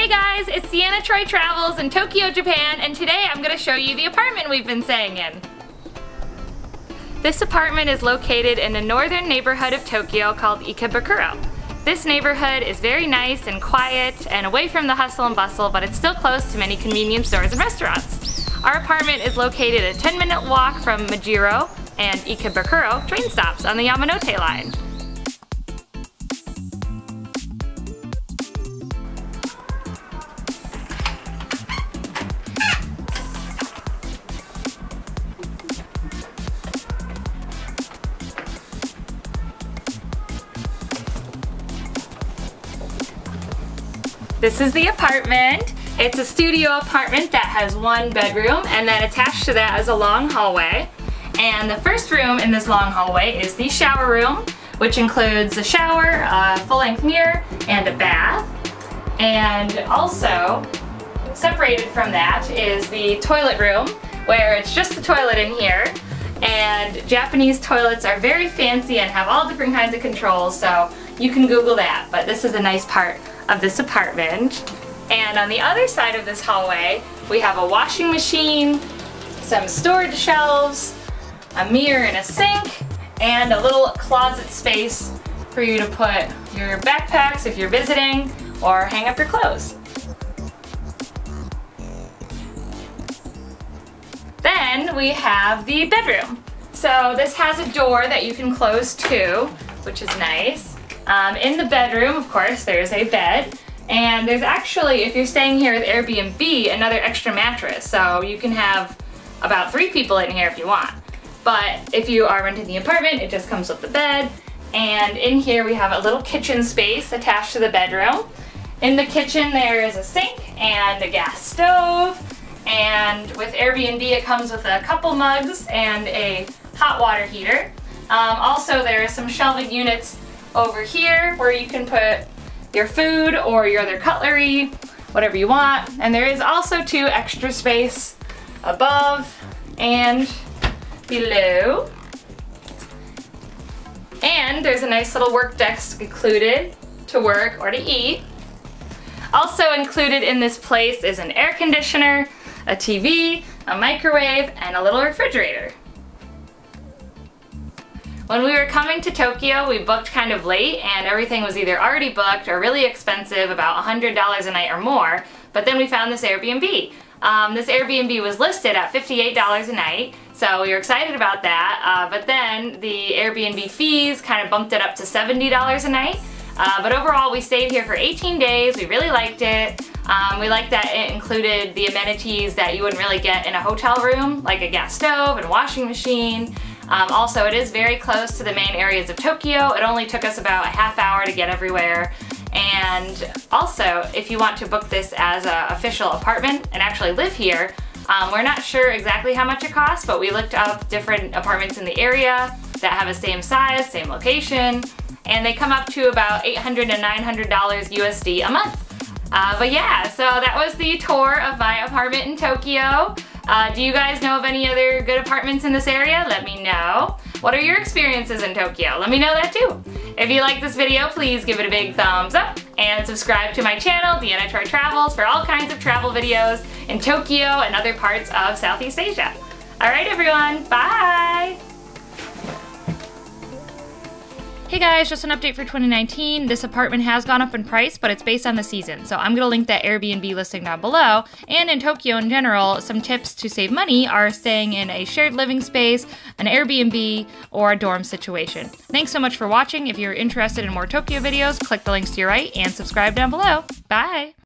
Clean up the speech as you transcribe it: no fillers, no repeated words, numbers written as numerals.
Hey guys, it's Deanna Travels in Tokyo, Japan, and today I'm going to show you the apartment we've been staying in. This apartment is located in the northern neighborhood of Tokyo called Ikebukuro. This neighborhood is very nice and quiet and away from the hustle and bustle, but it's still close to many convenience stores and restaurants. Our apartment is located a 10-minute walk from Majiro and Ikebukuro train stops on the Yamanote line. This is the apartment. It's a studio apartment that has one bedroom, and then attached to that is a long hallway. And the first room in this long hallway is the shower room, which includes a shower, a full-length mirror, and a bath. And also, separated from that is the toilet room, where it's just the toilet in here. And Japanese toilets are very fancy and have all different kinds of controls, so you can Google that. But this is a nice part of this apartment. And on the other side of this hallway, we have a washing machine, some storage shelves, a mirror and a sink, and a little closet space for you to put your backpacks if you're visiting or hang up your clothes. Then we have the bedroom. So this has a door that you can close too, which is nice. In the bedroom, of course, there's a bed, and there's actually, if you're staying here with Airbnb, another extra mattress, so you can have about 3 people in here if you want. But if you are renting the apartment, it just comes with the bed, and in here we have a little kitchen space attached to the bedroom. In the kitchen there is a sink and a gas stove, and with Airbnb it comes with a couple mugs and a hot water heater. Also there are some shelving units over here where you can put your food or your other cutlery, whatever you want. And there is also 2 extra space above and below. And there's a nice little work desk included to work or to eat. Also included in this place is an air conditioner, a TV, a microwave, and a little refrigerator. When we were coming to Tokyo, we booked kind of late, and everything was either already booked or really expensive, about $100 a night or more, but then we found this Airbnb. This Airbnb was listed at $58 a night, so we were excited about that, but then the Airbnb fees kind of bumped it up to $70 a night. But overall, we stayed here for 18 days. We really liked it. We liked that it included the amenities that you wouldn't really get in a hotel room, like a gas stove and washing machine. Also, it is very close to the main areas of Tokyo. It only took us about a half hour to get everywhere. And also, if you want to book this as an official apartment and actually live here, we're not sure exactly how much it costs, but we looked up different apartments in the area that have the same size, same location, and they come up to about $800 to $900 USD a month. But yeah, so that was the tour of my apartment in Tokyo. Do you guys know of any other good apartments in this area? Let me know. What are your experiences in Tokyo? Let me know that too. If you like this video, please give it a big thumbs up and subscribe to my channel, Deanna Travels, for all kinds of travel videos in Tokyo and other parts of Southeast Asia. Alright everyone, bye! Hey guys, just an update for 2019. This apartment has gone up in price, but it's based on the season. So I'm gonna link that Airbnb listing down below. And in Tokyo in general, some tips to save money are staying in a shared living space, an Airbnb, or a dorm situation. Thanks so much for watching. If you're interested in more Tokyo videos, click the links to your right and subscribe down below. Bye!